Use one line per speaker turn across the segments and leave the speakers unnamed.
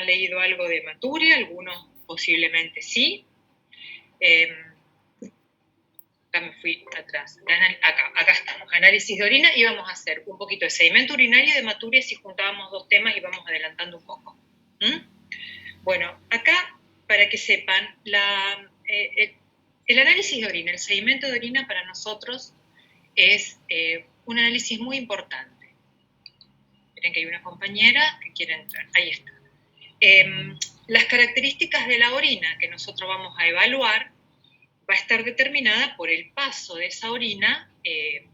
habrán leído algo de hematuria, algunos posiblemente sí. Acá me fui atrás, acá estamos, análisis de orina, y vamos a hacer un poquito de sedimento urinario y de hematuria si juntábamos dos temas y vamos adelantando un poco. Bueno, acá, para que sepan, el análisis de orina, el sedimento de orina para nosotros es un análisis muy importante. Miren que hay una compañera que quiere entrar, ahí está. Las características de la orina que nosotros vamos a evaluar va a estar determinada por el paso de esa orina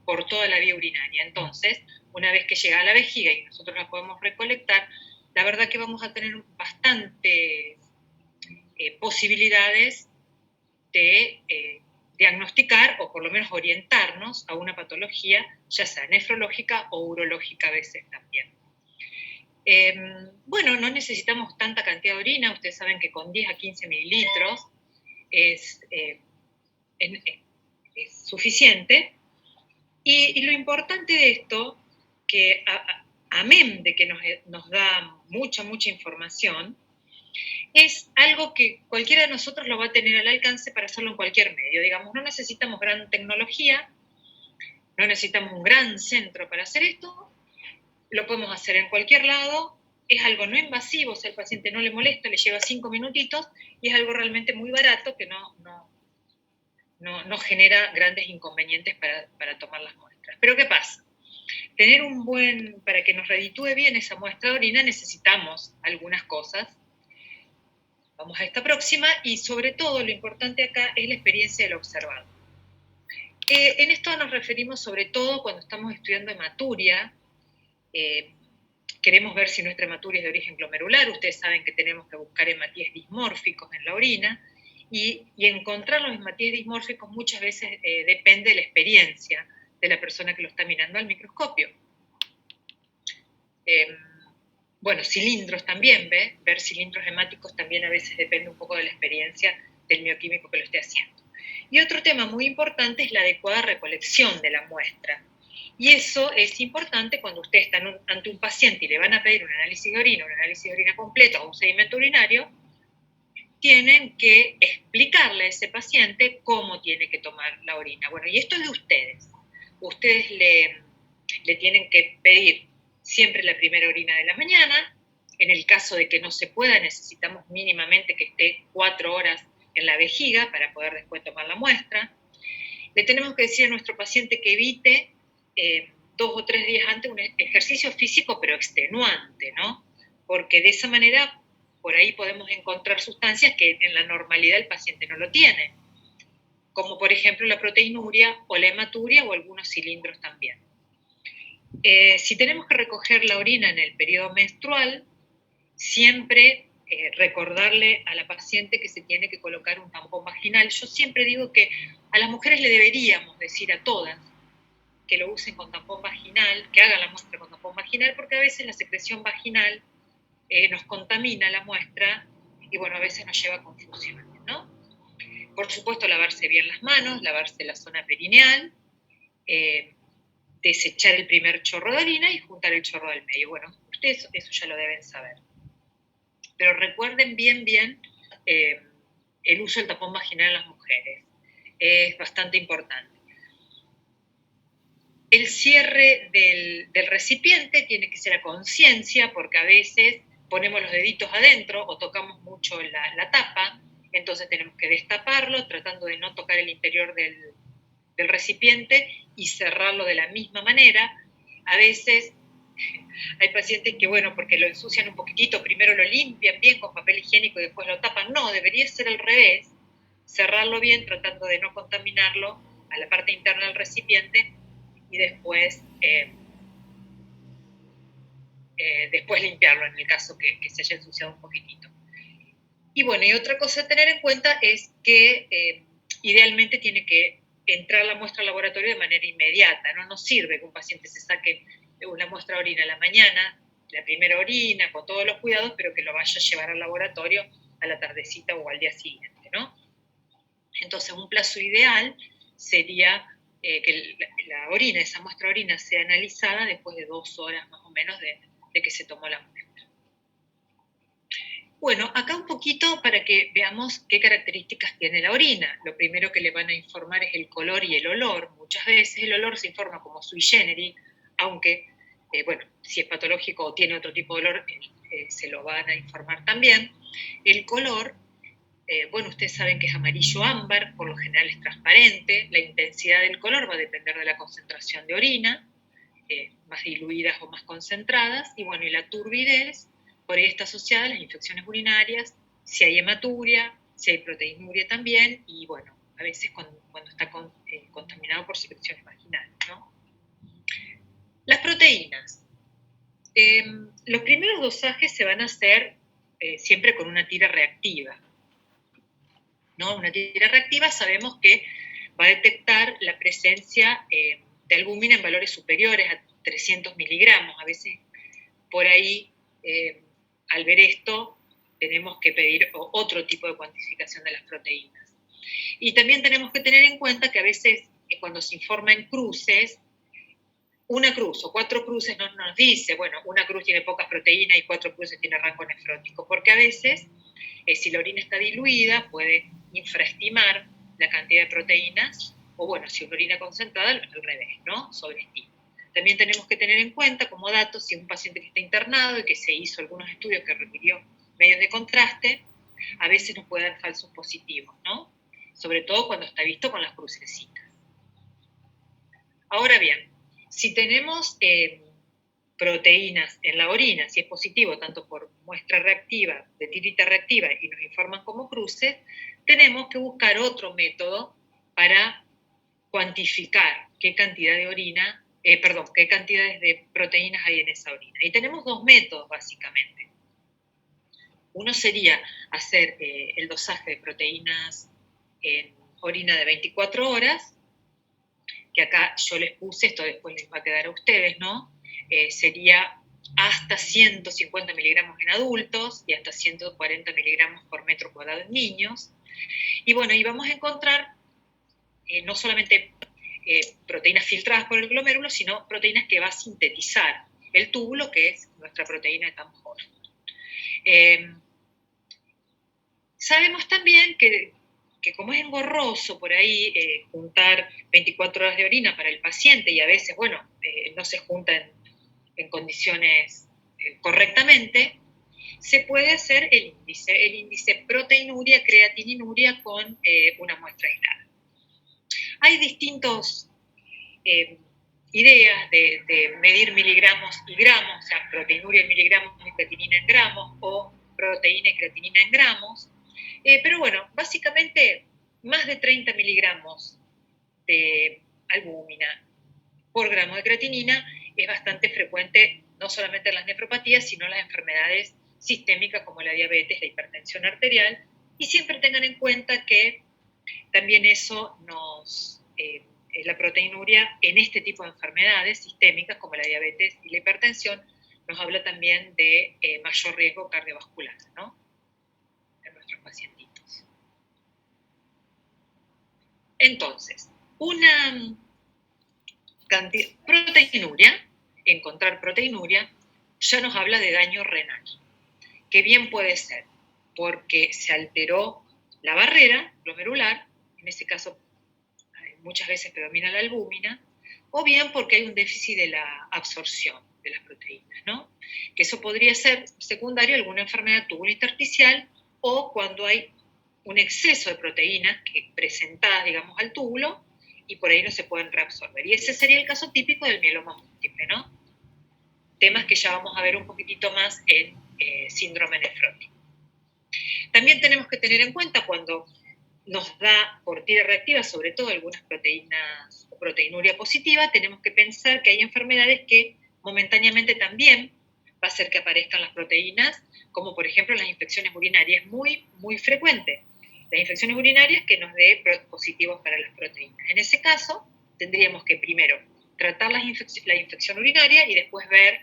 por toda la vía urinaria. Entonces, una vez que llega a la vejiga y nosotros la podemos recolectar, la verdad que vamos a tener bastantes posibilidades de diagnosticar o por lo menos orientarnos a una patología, ya sea nefrológica o urológica a veces también. Bueno, no necesitamos tanta cantidad de orina, ustedes saben que con 10 a 15 mililitros es suficiente. Y lo importante de esto, que amén de que nos da mucha información, es algo que cualquiera de nosotros lo va a tener al alcance para hacerlo en cualquier medio. Digamos, no necesitamos gran tecnología, no necesitamos un gran centro para hacer esto, lo podemos hacer en cualquier lado, es algo no invasivo, o sea, al paciente no le molesta, le lleva 5 minutitos, y es algo realmente muy barato que no genera grandes inconvenientes para tomar las muestras. Pero ¿qué pasa? Para que nos reditúe bien esa muestra de orina necesitamos algunas cosas. Vamos a esta próxima, y sobre todo lo importante acá es la experiencia del observado. En esto nos referimos sobre todo cuando estamos estudiando hematuria. Queremos ver si nuestra hematuria es de origen glomerular. Ustedes saben que tenemos que buscar hematíes dismórficos en la orina, y encontrar los hematíes dismórficos muchas veces depende de la experiencia de la persona que lo está mirando al microscopio. Bueno, cilindros también, ver cilindros hemáticos también a veces depende un poco de la experiencia del bioquímico que lo esté haciendo. Y otro tema muy importante es la adecuada recolección de la muestra. Y eso es importante cuando usted está ante un paciente y le van a pedir un análisis de orina completo o un sedimento urinario. Tienen que explicarle a ese paciente cómo tiene que tomar la orina. Bueno, y esto es de ustedes. Ustedes le tienen que pedir siempre la primera orina de la mañana. En el caso de que no se pueda, necesitamos mínimamente que esté 4 horas en la vejiga para poder después tomar la muestra. Le tenemos que decir a nuestro paciente que evite 2 o 3 días antes un ejercicio físico pero extenuante, ¿no? Porque de esa manera por ahí podemos encontrar sustancias que en la normalidad el paciente no lo tiene, como por ejemplo la proteinuria o la hematuria o algunos cilindros también. Si tenemos que recoger la orina en el periodo menstrual, siempre recordarle a la paciente que se tiene que colocar un tampón vaginal. Yo siempre digo que a las mujeres le deberíamos decir a todas que lo usen con tampón vaginal, que hagan la muestra con tampón vaginal, porque a veces la secreción vaginal nos contamina la muestra y bueno, a veces nos lleva a confusiones, ¿no? Por supuesto, lavarse bien las manos, lavarse la zona perineal, desechar el primer chorro de orina y juntar el chorro del medio. Bueno, ustedes eso ya lo deben saber. Pero recuerden bien el uso del tapón vaginal en las mujeres. Es bastante importante. El cierre del recipiente tiene que ser a conciencia, porque a veces ponemos los deditos adentro o tocamos mucho la tapa, entonces tenemos que destaparlo tratando de no tocar el interior del recipiente y cerrarlo de la misma manera. A veces hay pacientes que, bueno, porque lo ensucian un poquitito, primero lo limpian bien con papel higiénico y después lo tapan. No, debería ser al revés, cerrarlo bien tratando de no contaminarlo a la parte interna del recipiente y después limpiarlo en el caso que se haya ensuciado un poquitito. Y bueno, y otra cosa a tener en cuenta es que idealmente tiene que entrar la muestra al laboratorio de manera inmediata. No nos sirve que un paciente se saque una muestra de orina a la mañana, la primera orina, con todos los cuidados, pero que lo vaya a llevar al laboratorio a la tardecita o al día siguiente, ¿no? Entonces, un plazo ideal sería que la orina, esa muestra de orina, sea analizada después de 2 horas más o menos de que se tomó la muestra. Bueno, acá un poquito para que veamos qué características tiene la orina. Lo primero que le van a informar es el color y el olor. Muchas veces el olor se informa como sui generis, aunque, bueno, si es patológico o tiene otro tipo de olor, se lo van a informar también. El color, bueno, ustedes saben que es amarillo ámbar, por lo general es transparente. La intensidad del color va a depender de la concentración de orina, más diluidas o más concentradas. Y bueno, y la turbidez, por ahí está asociada a las infecciones urinarias, si hay hematuria, si hay proteinuria también, y bueno, a veces cuando está contaminado por secreciones vaginales, ¿no? Las proteínas. Los primeros dosajes se van a hacer siempre con una tira reactiva, ¿no? Una tira reactiva sabemos que va a detectar la presencia de albúmina en valores superiores a 300 miligramos. A veces por ahí, al ver esto, tenemos que pedir otro tipo de cuantificación de las proteínas. Y también tenemos que tener en cuenta que a veces cuando se informa en cruces, una cruz o 4 cruces no nos dice, bueno, una cruz tiene pocas proteínas y 4 cruces tiene rango nefrótico, porque a veces, si la orina está diluida, puede infraestimar la cantidad de proteínas, o bueno, si una orina concentrada, al revés, ¿no? Sobreestima. También tenemos que tener en cuenta como datos, si es un paciente que está internado y que se hizo algunos estudios que requirió medios de contraste, a veces nos puede dar falsos positivos, ¿no? Sobre todo cuando está visto con las crucecitas. Ahora bien, si tenemos proteínas en la orina, si es positivo tanto por muestra reactiva, de tirita reactiva, y nos informan como cruces, tenemos que buscar otro método para cuantificar qué cantidad de orina, qué cantidades de proteínas hay en esa orina. Y tenemos dos métodos básicamente. Uno sería hacer el dosaje de proteínas en orina de 24 horas, que acá yo les puse, esto después les va a quedar a ustedes, ¿no? Sería hasta 150 miligramos en adultos y hasta 140 miligramos por metro cuadrado en niños. Y bueno, y vamos a encontrar no solamente proteínas filtradas por el glomérulo, sino proteínas que va a sintetizar el túbulo, que es nuestra proteína de Tamm-Horford. Sabemos también que como es engorroso por ahí juntar 24 horas de orina para el paciente y a veces, bueno, no se junta en condiciones correctamente, se puede hacer el índice proteinuria, creatininuria con una muestra aislada. Hay distintas ideas de medir miligramos y gramos, o sea, proteinuria en miligramos y creatinina en gramos, o proteína y creatinina en gramos. Pero bueno, básicamente más de 30 miligramos de albúmina por gramo de creatinina es bastante frecuente, no solamente en las nefropatías, sino en las enfermedades sistémicas como la diabetes, la hipertensión arterial, y siempre tengan en cuenta que también eso la proteinuria en este tipo de enfermedades sistémicas como la diabetes y la hipertensión nos habla también de mayor riesgo cardiovascular, ¿no? En nuestros pacientitos. Entonces, una proteinuria, encontrar proteinuria, ya nos habla de daño renal, que bien puede ser porque se alteró la barrera glomerular, en ese caso muchas veces predomina la albúmina, o bien porque hay un déficit de la absorción de las proteínas, ¿no? Que eso podría ser secundario a alguna enfermedad tubulointersticial o cuando hay un exceso de proteínas que presentadas, digamos, al túbulo y por ahí no se pueden reabsorber. Y ese sería el caso típico del mieloma múltiple, ¿no? Temas que ya vamos a ver un poquitito más en síndrome nefrótico. También tenemos que tener en cuenta cuando nos da por tira reactiva, sobre todo algunas proteínas o proteinuria positiva, tenemos que pensar que hay enfermedades que momentáneamente también va a hacer que aparezcan las proteínas, como por ejemplo las infecciones urinarias, muy, muy frecuente. Las infecciones urinarias que nos dé positivos para las proteínas. En ese caso, tendríamos que primero tratar la infección urinaria y después ver,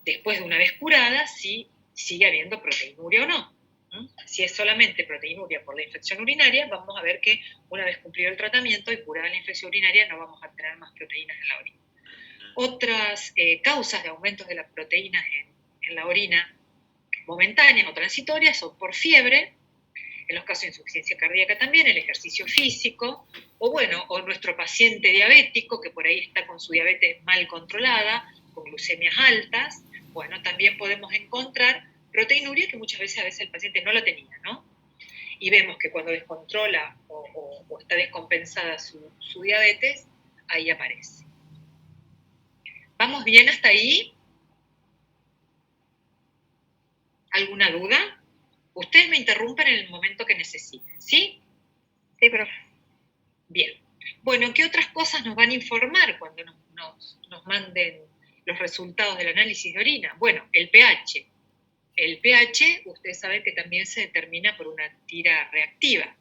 después de una vez curada, si sigue habiendo proteinuria o no. Si es solamente proteinuria por la infección urinaria, vamos a ver que una vez cumplido el tratamiento y curada la infección urinaria, no vamos a tener más proteínas en la orina. Otras causas de aumentos de las proteínas en la orina momentáneas o transitorias o por fiebre, en los casos de insuficiencia cardíaca también, el ejercicio físico, o nuestro paciente diabético que por ahí está con su diabetes mal controlada, con glucemias altas, bueno, también podemos encontrar proteinuria que muchas veces el paciente no la tenía, ¿no? Y vemos que cuando descontrola o está descompensada su diabetes, ahí aparece. ¿Vamos bien hasta ahí? ¿Alguna duda? Ustedes me interrumpen en el momento que necesiten, ¿sí?
Sí, profe.
Bien. Bueno, ¿qué otras cosas nos van a informar cuando nos manden los resultados del análisis de orina? Bueno, el pH. El pH, ustedes saben que también se determina por una tira reactiva.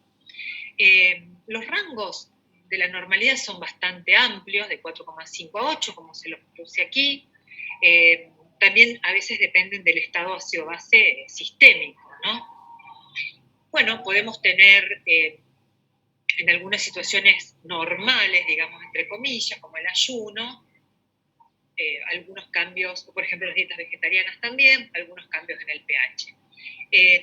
Los rangos de la normalidad son bastante amplios, de 4,5 a 8, como se los puse aquí. También a veces dependen del estado ácido-base sistémico, ¿no? Bueno, podemos tener en algunas situaciones normales, digamos, entre comillas, como el ayuno, algunos cambios, por ejemplo, las dietas vegetarianas también, algunos cambios en el pH.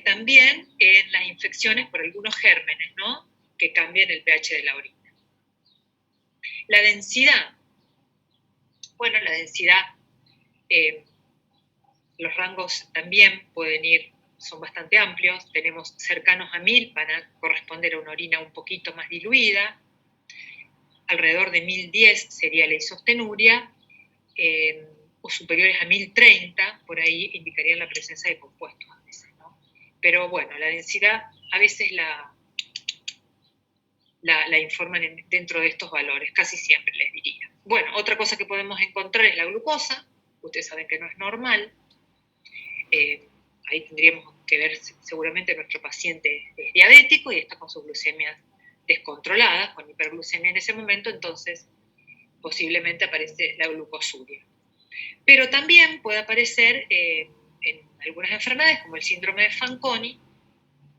También en las infecciones por algunos gérmenes, ¿no? Que cambian el pH de la orina. La densidad. Bueno, la densidad, los rangos también pueden ir, son bastante amplios. Tenemos cercanos a 1000, van a corresponder a una orina un poquito más diluida. Alrededor de 1010 sería la isostenuria, o superiores a 1030, por ahí indicarían la presencia de compuestos a veces, ¿no? Pero bueno, la densidad a veces la informan dentro de estos valores, casi siempre les diría. Bueno, otra cosa que podemos encontrar es la glucosa. Ustedes saben que no es normal. Ahí tendríamos que ver, seguramente nuestro paciente es diabético y está con sus glucemias descontroladas, con hiperglucemia en ese momento, entonces posiblemente aparece la glucosuria. Pero también puede aparecer en algunas enfermedades, como el síndrome de Fanconi,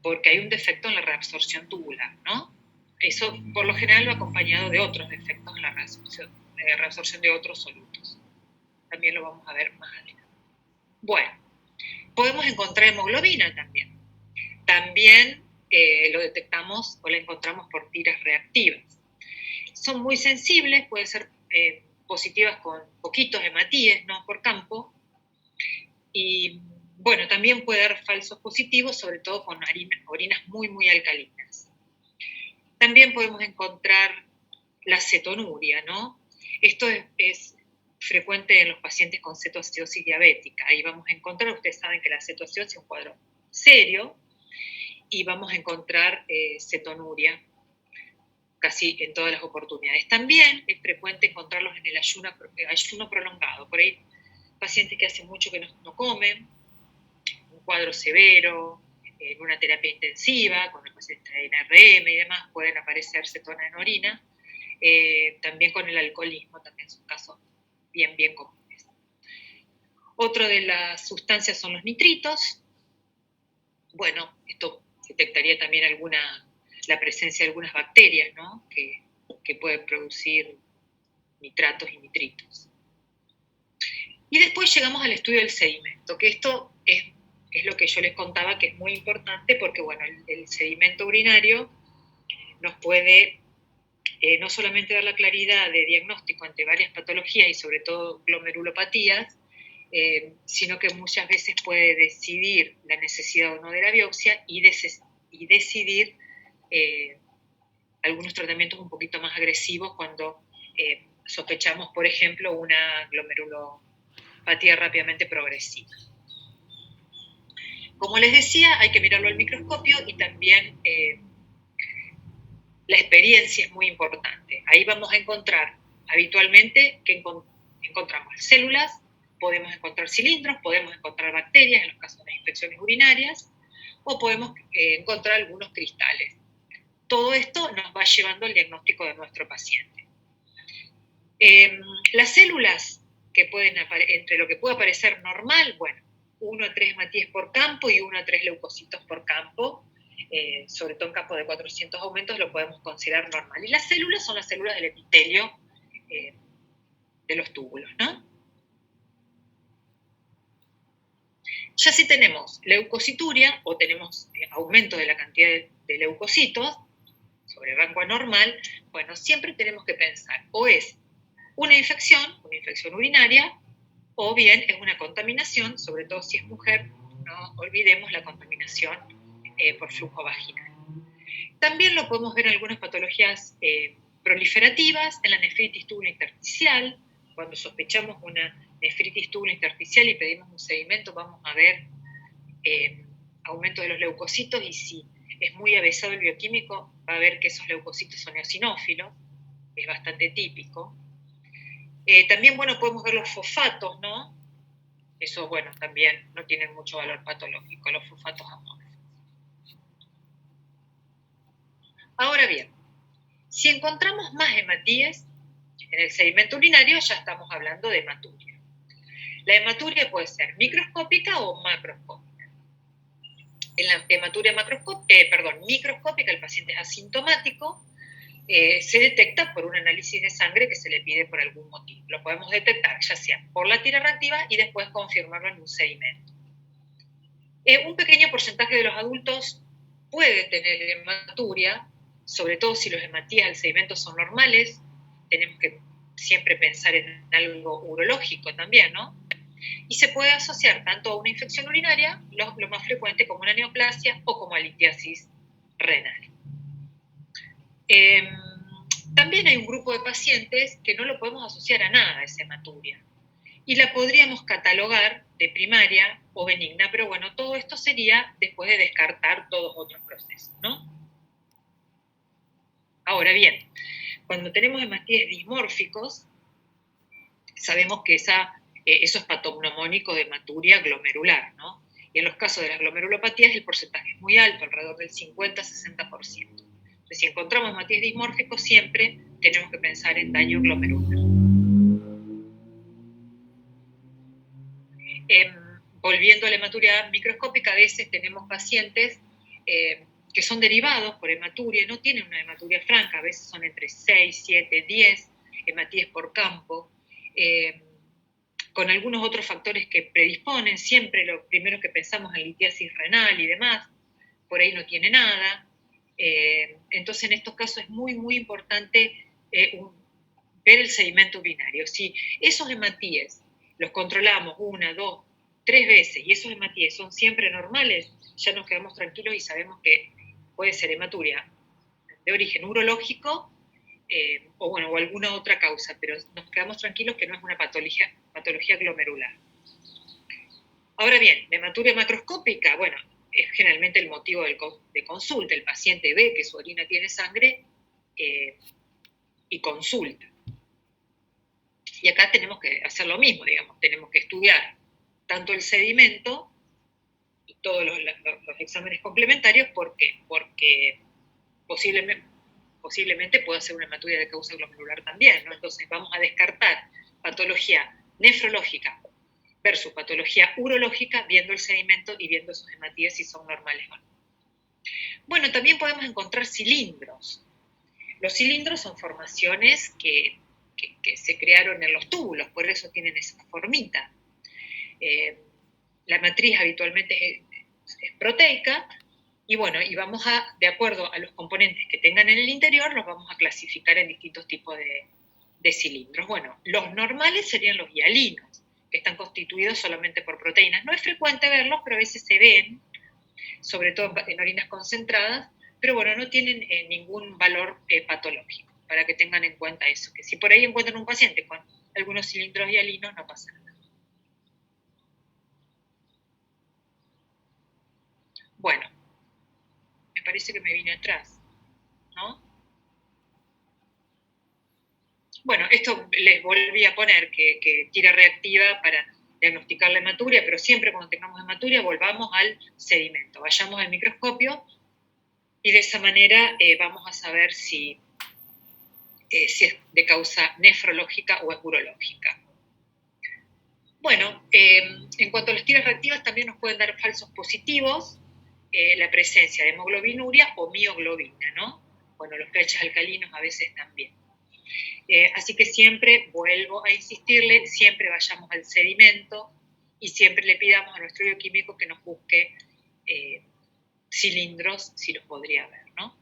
porque hay un defecto en la reabsorción tubular, ¿no? Eso por lo general va acompañado de otros defectos en la reabsorción de otros solutos. También lo vamos a ver más adelante. Bueno, podemos encontrar hemoglobina también. También lo detectamos o la encontramos por tiras reactivas. Son muy sensibles, pueden ser positivas con poquitos hematíes, ¿no? Por campo. Y bueno, también puede dar falsos positivos, sobre todo con orinas muy, muy alcalinas. También podemos encontrar la cetonuria, ¿no? Esto es frecuente en los pacientes con cetoacidosis diabética. Ahí vamos a encontrar, ustedes saben que la cetoacidosis es un cuadro serio, y vamos a encontrar cetonuria casi en todas las oportunidades. También es frecuente encontrarlos en el ayuno prolongado. Por ahí, pacientes que hace mucho que no comen, un cuadro severo, en una terapia intensiva, cuando el paciente está en RM y demás, pueden aparecer cetonas en orina. También con el alcoholismo, también son casos bien, bien comunes. Otro de las sustancias son los nitritos. Bueno, esto detectaría también la presencia de algunas bacterias, ¿no? que pueden producir nitratos y nitritos. Y después llegamos al estudio del sedimento, que esto es lo que yo les contaba, que es muy importante porque, bueno, el sedimento urinario nos puede no solamente dar la claridad de diagnóstico ante varias patologías y sobre todo glomerulopatías, sino que muchas veces puede decidir la necesidad o no de la biopsia y decidir algunos tratamientos un poquito más agresivos cuando sospechamos, por ejemplo, una glomerulopatía rápidamente progresiva. Como les decía, hay que mirarlo al microscopio y también la experiencia es muy importante. Ahí vamos a encontrar habitualmente que encontramos células, podemos encontrar cilindros, podemos encontrar bacterias en los casos de las infecciones urinarias, o podemos encontrar algunos cristales. Todo esto nos va llevando al diagnóstico de nuestro paciente. Las células que pueden entre lo que puede parecer normal, bueno, 1 a 3 hematíes por campo y 1 a 3 leucocitos por campo, sobre todo en campo de 400 aumentos, lo podemos considerar normal. Y las células son las células del epitelio de los túbulos, ¿no? Ya si tenemos leucocituria o tenemos aumento de la cantidad de leucocitos sobre rango anormal, bueno, siempre tenemos que pensar, o es una infección urinaria, o bien es una contaminación, sobre todo si es mujer, no olvidemos la contaminación por flujo vaginal. También lo podemos ver en algunas patologías proliferativas, en la nefritis túbulo-intersticial. Cuando sospechamos una nefritis túbulo-intersticial y pedimos un sedimento, vamos a ver aumento de los leucocitos, y si es muy avesado el bioquímico, va a ver que esos leucocitos son eosinófilos, es bastante típico. También, bueno, podemos ver los fosfatos, ¿no? Eso, bueno, también no tienen mucho valor patológico, los fosfatos amorfos. Ahora bien, si encontramos más hematíes en el sedimento urinario, ya estamos hablando de hematuria. La hematuria puede ser microscópica o macroscópica. En la hematuria microscópica, el paciente es asintomático, se detecta por un análisis de sangre que se le pide por algún motivo. Lo podemos detectar ya sea por la tira reactiva y después confirmarlo en un sedimento. Un pequeño porcentaje de los adultos puede tener hematuria, sobre todo si los hematíes al sedimento son normales. Tenemos que siempre pensar en algo urológico también, ¿no? Y se puede asociar tanto a una infección urinaria, lo más frecuente, como una neoplasia o como a litiasis renal. También hay un grupo de pacientes que no lo podemos asociar a nada, esa hematuria, y la podríamos catalogar de primaria o benigna, pero bueno, todo esto sería después de descartar todos otros procesos, ¿no? Ahora bien, cuando tenemos hematíes dismórficos, sabemos que eso es patognomónico de hematuria glomerular, ¿no? Y en los casos de las glomerulopatías el porcentaje es muy alto, alrededor del 50-60%. Entonces, si encontramos hematíes dismórficos, siempre tenemos que pensar en daño glomerular. Volviendo a la hematuria microscópica, a veces tenemos pacientes que son derivados por hematuria, no tienen una hematuria franca, a veces son entre 6, 7, 10 hematíes por campo, con algunos otros factores que predisponen. Siempre lo primero que pensamos en litiasis renal y demás, por ahí no tiene nada. Entonces, en estos casos es muy, muy importante ver el sedimento urinario. Si esos hematíes los controlamos 1, 2, 3 veces y esos hematíes son siempre normales, ya nos quedamos tranquilos y sabemos que puede ser hematuria de origen urológico o alguna otra causa, pero nos quedamos tranquilos que no es una patología glomerular. Ahora bien, la hematuria macroscópica, bueno, es generalmente el motivo de consulta. El paciente ve que su orina tiene sangre y consulta. Y acá tenemos que hacer lo mismo, digamos, tenemos que estudiar tanto el sedimento y todos los exámenes complementarios. ¿Por qué? Porque posiblemente pueda ser una hematuria de causa glomerular también, ¿no? Entonces vamos a descartar patología nefrológica versus patología urológica viendo el sedimento y viendo sus hematíes si son normales o no. Bueno, también podemos encontrar cilindros. Los cilindros son formaciones que se crearon en los túbulos, por eso tienen esa formita. La matriz habitualmente es proteica, y bueno, y vamos a, de acuerdo a los componentes que tengan en el interior, los vamos a clasificar en distintos tipos de cilindros. Bueno, los normales serían los hialinos, que están constituidos solamente por proteínas. No es frecuente verlos, pero a veces se ven, sobre todo en orinas concentradas, pero bueno, no tienen ningún valor patológico, para que tengan en cuenta eso, que si por ahí encuentran un paciente con algunos cilindros hialinos, no pasa nada. Bueno, me parece que me vine atrás, ¿no? Bueno, esto les volví a poner que tira reactiva para diagnosticar la hematuria, pero siempre cuando tengamos hematuria volvamos al sedimento, vayamos al microscopio y de esa manera vamos a saber si es de causa nefrológica o es urológica. Bueno, en cuanto a las tiras reactivas también nos pueden dar falsos positivos la presencia de hemoglobinuria o mioglobina, ¿no? Bueno, los pH alcalinos a veces también. Así que siempre, vuelvo a insistirle, siempre vayamos al sedimento y siempre le pidamos a nuestro bioquímico que nos busque cilindros si los podría ver, ¿no?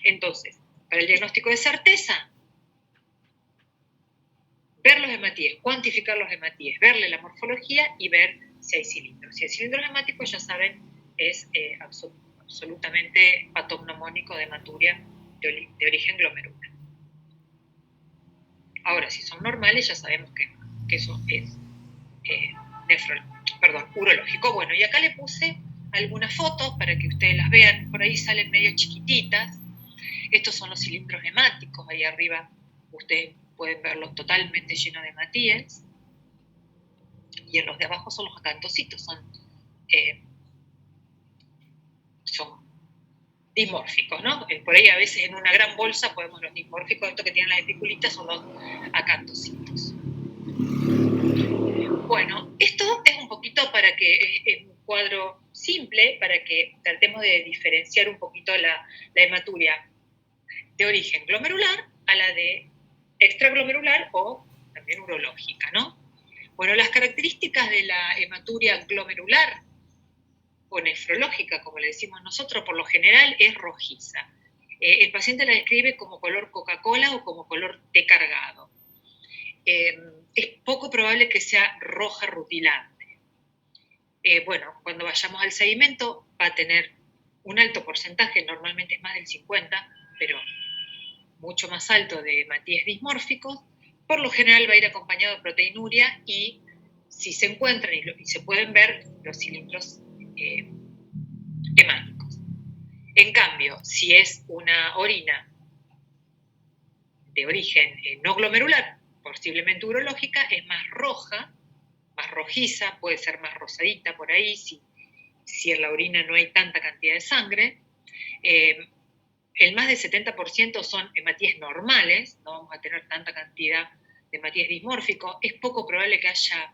Entonces, para el diagnóstico de certeza, ver los hematíes, cuantificar los hematíes, verle la morfología y ver si hay cilindros. Si hay cilindros hemáticos, ya saben, es absolutamente patognomónico de hematuria de origen glomerular. Ahora, si son normales, ya sabemos que eso es urológico. Bueno, y acá le puse algunas fotos para que ustedes las vean. Por ahí salen medio chiquititas. Estos son los cilindros hemáticos. Ahí arriba ustedes pueden verlos totalmente llenos de hematíes. Y en los de abajo son los acantocitos. Son dismórficos, ¿no? Por ahí a veces en una gran bolsa podemos los dismórficos. Estos que tienen las especulitas son los acantocitos. Bueno, esto es un poquito para que es un cuadro simple, para que tratemos de diferenciar un poquito la hematuria de origen glomerular a la de extraglomerular o también urológica, ¿no? Bueno, las características de la hematuria glomerular o nefrológica, como le decimos nosotros, por lo general es rojiza. El paciente la describe como color Coca-Cola o como color té cargado. Es poco probable que sea roja rutilante. Bueno, cuando vayamos al sedimento va a tener un alto porcentaje, normalmente es más del 50%, pero mucho más alto de hematíes dismórficos. Por lo general va a ir acompañado de proteinuria y si se encuentran y se pueden ver los cilindros hemáticos. En cambio, si es una orina de origen no glomerular, posiblemente urológica, es más roja, más rojiza, puede ser más rosadita por ahí, si en la orina no hay tanta cantidad de sangre. El más del 70% son hematíes normales, no vamos a tener tanta cantidad de hematíes dismórficos. Es poco probable que haya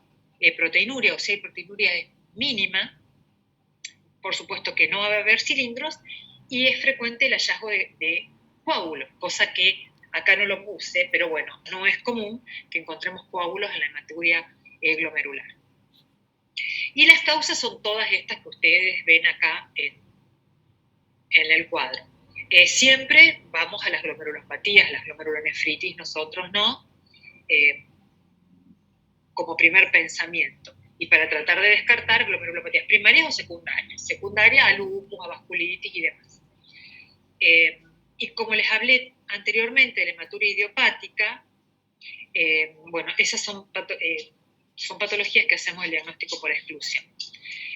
proteinuria, o si hay proteinuria es mínima. Por supuesto que no va a haber cilindros, y es frecuente el hallazgo de coágulos, cosa que acá no lo puse, pero bueno, no es común que encontremos coágulos en la hematuria glomerular. Y las causas son todas estas que ustedes ven acá en el cuadro. Siempre vamos a las glomerulopatías, las glomerulonefritis, nosotros no, como primer pensamiento. Y para tratar de descartar glomerulopatías primarias o secundarias. Secundaria a lupus, a vasculitis y demás. Y como les hablé anteriormente de la hematuria idiopática, bueno, esas son patologías que hacemos el diagnóstico por exclusión.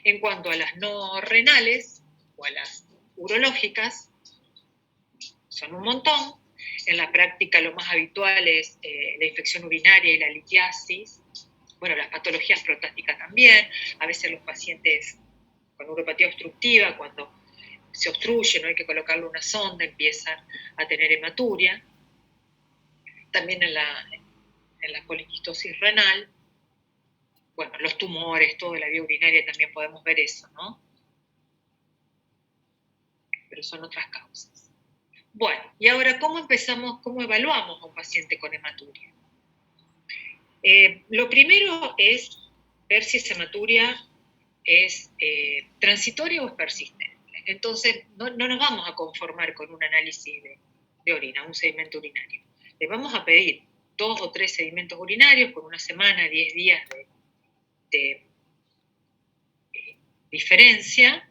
En cuanto a las no renales o a las urológicas, son un montón. En la práctica lo más habitual es la infección urinaria y la litiasis. Bueno, las patologías prostáticas también. A veces los pacientes con uropatía obstructiva, cuando se obstruye, no hay que colocarle una sonda, empiezan a tener hematuria. También en la poliquistosis renal. Bueno, los tumores, toda la vía urinaria también podemos ver eso, ¿no? Pero son otras causas. Bueno, y ahora, ¿cómo evaluamos a un paciente con hematuria? Lo primero es ver si esa hematuria es transitoria o es persistente. Entonces, no nos vamos a conformar con un análisis de orina, un sedimento urinario. Le vamos a pedir 2 o 3 sedimentos urinarios por una semana, 10 días de diferencia,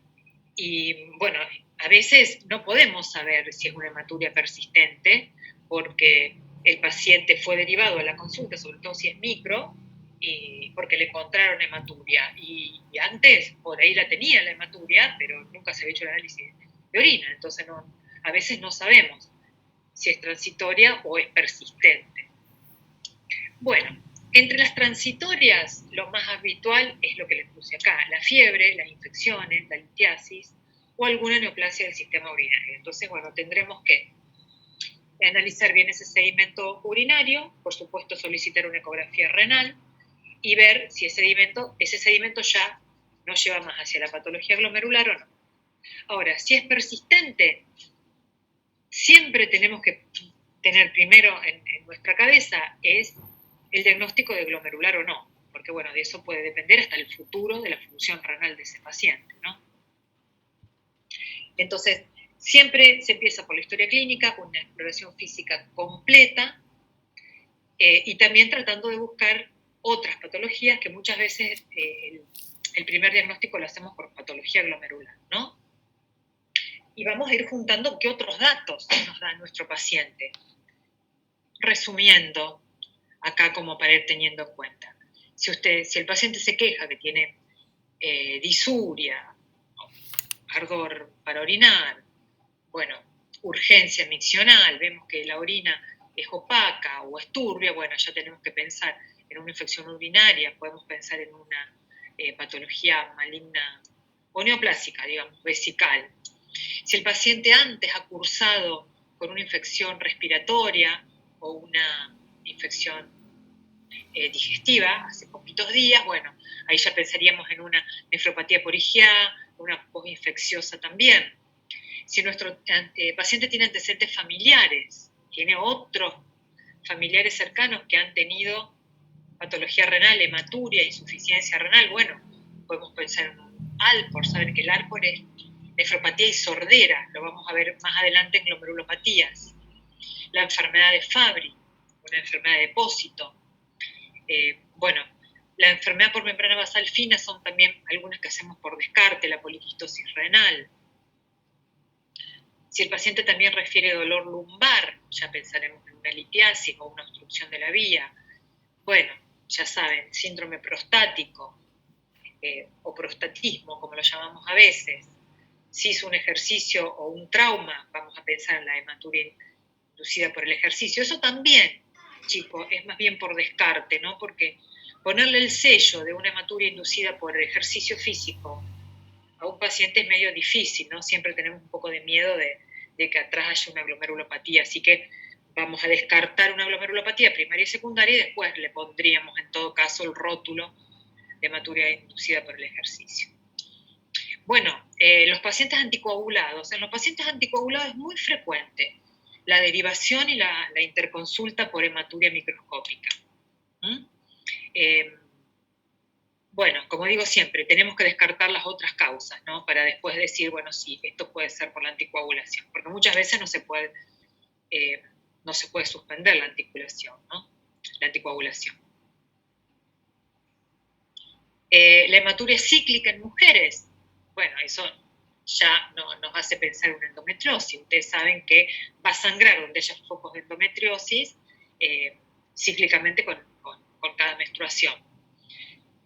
y bueno, a veces no podemos saber si es una hematuria persistente porque el paciente fue derivado a la consulta, sobre todo si es micro, y porque le encontraron hematuria, y antes por ahí la tenía la hematuria, pero nunca se había hecho el análisis de orina, entonces a veces no sabemos si es transitoria o es persistente. Bueno, entre las transitorias, lo más habitual es lo que les puse acá, la fiebre, las infecciones, la litiasis o alguna neoplasia del sistema urinario. Entonces, bueno, tendremos que analizar bien ese sedimento urinario, por supuesto solicitar una ecografía renal y ver si ese sedimento ya no lleva más hacia la patología glomerular o no. Ahora, si es persistente, siempre tenemos que tener primero en nuestra cabeza es el diagnóstico de glomerular o no, porque bueno, de eso puede depender hasta el futuro de la función renal de ese paciente, ¿no? Entonces, siempre se empieza por la historia clínica, una exploración física completa, y también tratando de buscar otras patologías que muchas veces el primer diagnóstico lo hacemos por patología glomerular, ¿no? Y vamos a ir juntando qué otros datos nos da nuestro paciente. Resumiendo, acá como para ir teniendo en cuenta. Si el paciente se queja que tiene disuria, ardor para orinar, bueno, urgencia miccional, vemos que la orina es opaca o es turbia, bueno, ya tenemos que pensar en una infección urinaria, podemos pensar en una patología maligna o neoplásica, digamos, vesical. Si el paciente antes ha cursado con una infección respiratoria o una infección digestiva hace poquitos días, bueno, ahí ya pensaríamos en una nefropatía por IgA, una postinfecciosa también. Si nuestro paciente tiene antecedentes familiares, tiene otros familiares cercanos que han tenido patología renal, hematuria, insuficiencia renal, bueno, podemos pensar en un Alport, saben que el Alport es nefropatía y sordera, lo vamos a ver más adelante en glomerulopatías. La enfermedad de Fabry, una enfermedad de depósito. Bueno, la enfermedad por membrana basal fina son también algunas que hacemos por descarte, la poliquistosis renal. Si el paciente también refiere dolor lumbar, ya pensaremos en una litiasis o una obstrucción de la vía. Bueno, ya saben, síndrome prostático o prostatismo, como lo llamamos a veces. Si es un ejercicio o un trauma, vamos a pensar en la hematuria inducida por el ejercicio. Eso también, chicos, es más bien por descarte, ¿no? Porque ponerle el sello de una hematuria inducida por el ejercicio físico a un paciente es medio difícil, ¿no? Siempre tenemos un poco de miedo de que atrás haya una glomerulopatía, así que vamos a descartar una glomerulopatía primaria y secundaria y después le pondríamos en todo caso el rótulo de hematuria inducida por el ejercicio. Bueno, los pacientes anticoagulados. En los pacientes anticoagulados es muy frecuente la derivación y la interconsulta por hematuria microscópica. Bueno, como digo siempre, tenemos que descartar las otras causas, ¿no? Para después decir, bueno, sí, esto puede ser por la anticoagulación, porque muchas veces no se puede suspender la anticoagulación, ¿no? La anticoagulación. La hematuria cíclica en mujeres, bueno, eso ya nos hace pensar en una endometriosis. Ustedes saben que va a sangrar donde haya focos de endometriosis cíclicamente con cada menstruación.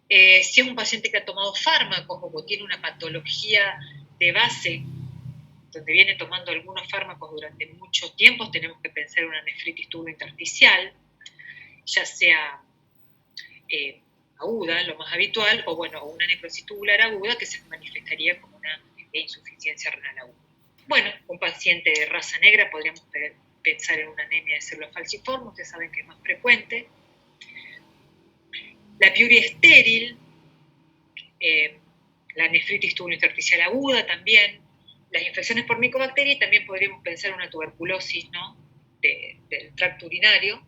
Si es un paciente que ha tomado fármacos o tiene una patología de base donde viene tomando algunos fármacos durante mucho tiempo, tenemos que pensar en una nefritis tubulointersticial, ya sea aguda, lo más habitual, o bueno, una necrosis tubular aguda que se manifestaría como una insuficiencia renal aguda. Bueno, un paciente de raza negra podríamos pensar en una anemia de células falciformes, ustedes saben que es más frecuente. La piuria estéril, la nefritis tubulointersticial aguda también, las infecciones por micobacterias, también podríamos pensar en una tuberculosis, ¿no? Del tracto urinario.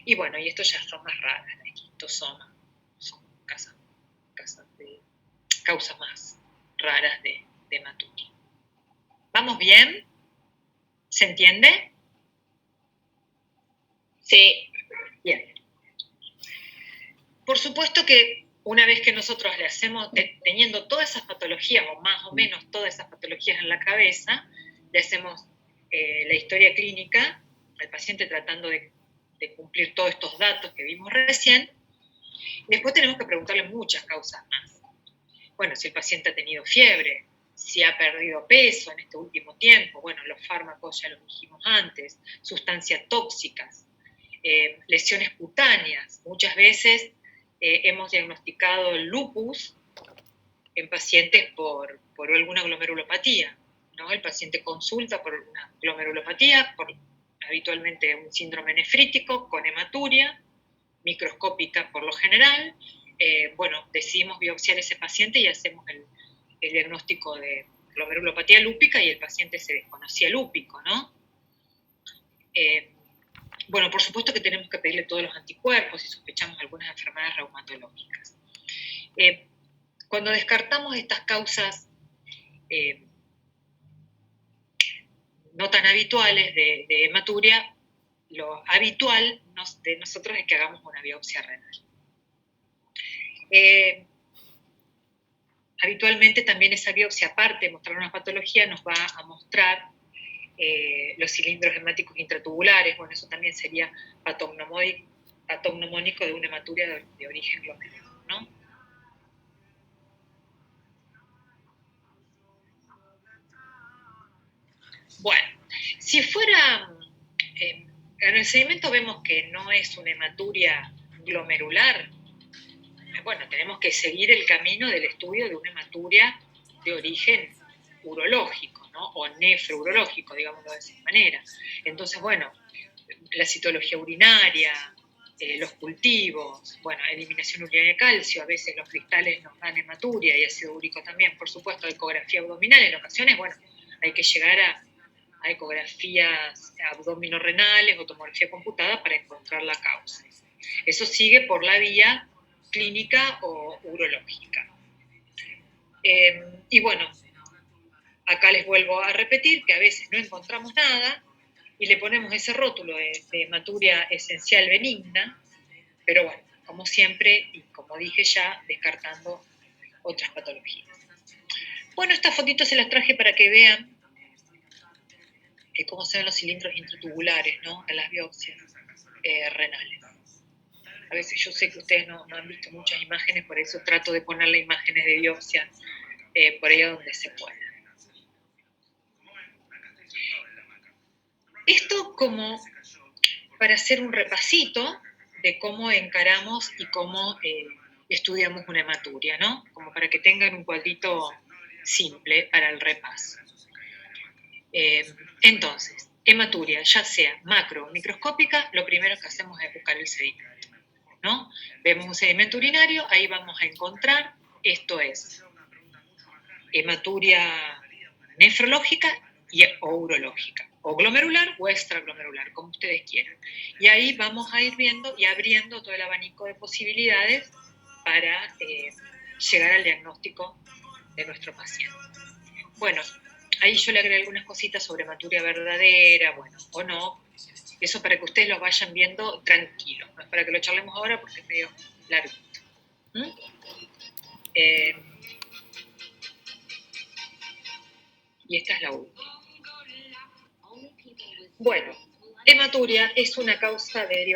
Y bueno, y estos ya son más raras, la esquistosomas, son causas más raras de hematuria. ¿Vamos bien? ¿Se entiende?
Sí.
Bien. Por supuesto que una vez que nosotros le hacemos, teniendo todas esas patologías, o más o menos todas esas patologías en la cabeza, le hacemos la historia clínica al paciente tratando de cumplir todos estos datos que vimos recién. Después tenemos que preguntarle muchas causas más. Bueno, si el paciente ha tenido fiebre, si ha perdido peso en este último tiempo, bueno, los fármacos ya los dijimos antes, sustancias tóxicas, lesiones cutáneas. Muchas veces hemos diagnosticado el lupus en pacientes por alguna glomerulopatía, ¿no? El paciente consulta por una glomerulopatía, por habitualmente un síndrome nefrítico con hematuria, microscópica por lo general. Bueno, decidimos biopsiar ese paciente y hacemos el diagnóstico de glomerulopatía lúpica y el paciente se desconocía lúpico, ¿no? Bueno, por supuesto que tenemos que pedirle todos los anticuerpos si sospechamos algunas enfermedades reumatológicas. Cuando descartamos estas causas no tan habituales de hematuria, lo habitual de nosotros es que hagamos una biopsia renal. Habitualmente también esa biopsia, aparte de mostrar una patología, nos va a mostrar los cilindros hemáticos intratubulares. Bueno, eso también sería patognomónico de una hematuria de origen glomerular, ¿no? Bueno, si fuera, en el sedimento vemos que no es una hematuria glomerular, bueno, tenemos que seguir el camino del estudio de una hematuria de origen urológico, ¿no? O nefrourológico, digámoslo de esa manera. Entonces, bueno, la citología urinaria, los cultivos, bueno, eliminación urinaria de calcio, a veces los cristales nos dan hematuria y ácido úrico también, por supuesto, ecografía abdominal, en ocasiones, bueno, hay que llegar a ecografías abdominorenales o tomografía computada para encontrar la causa. Eso sigue por la vía clínica o urológica. Y bueno, acá les vuelvo a repetir que a veces no encontramos nada y le ponemos ese rótulo de hematuria esencial benigna, pero bueno, como siempre, y como dije ya, descartando otras patologías. Bueno, estas fotitos se las traje para que vean cómo se ven los cilindros intratubulares, ¿no? En las biopsias renales. A veces yo sé que ustedes no han visto muchas imágenes, por eso trato de ponerle imágenes de biopsia por ahí donde se pueda. Esto como para hacer un repasito de cómo encaramos y cómo estudiamos una hematuria, ¿no? Como para que tengan un cuadrito simple para el repaso. Entonces, hematuria, ya sea macro o microscópica, lo primero que hacemos es buscar el sedimento, ¿no? Vemos un sedimento urinario, ahí vamos a encontrar, esto es hematuria nefrológica o urológica, o glomerular o extraglomerular, como ustedes quieran. Y ahí vamos a ir viendo y abriendo todo el abanico de posibilidades para llegar al diagnóstico de nuestro paciente. Bueno, ahí yo le agregué algunas cositas sobre hematuria verdadera, bueno, o no. Eso para que ustedes lo vayan viendo tranquilos, no es para que lo charlemos ahora porque es medio larguito. Y esta es la última. Bueno, hematuria es una causa de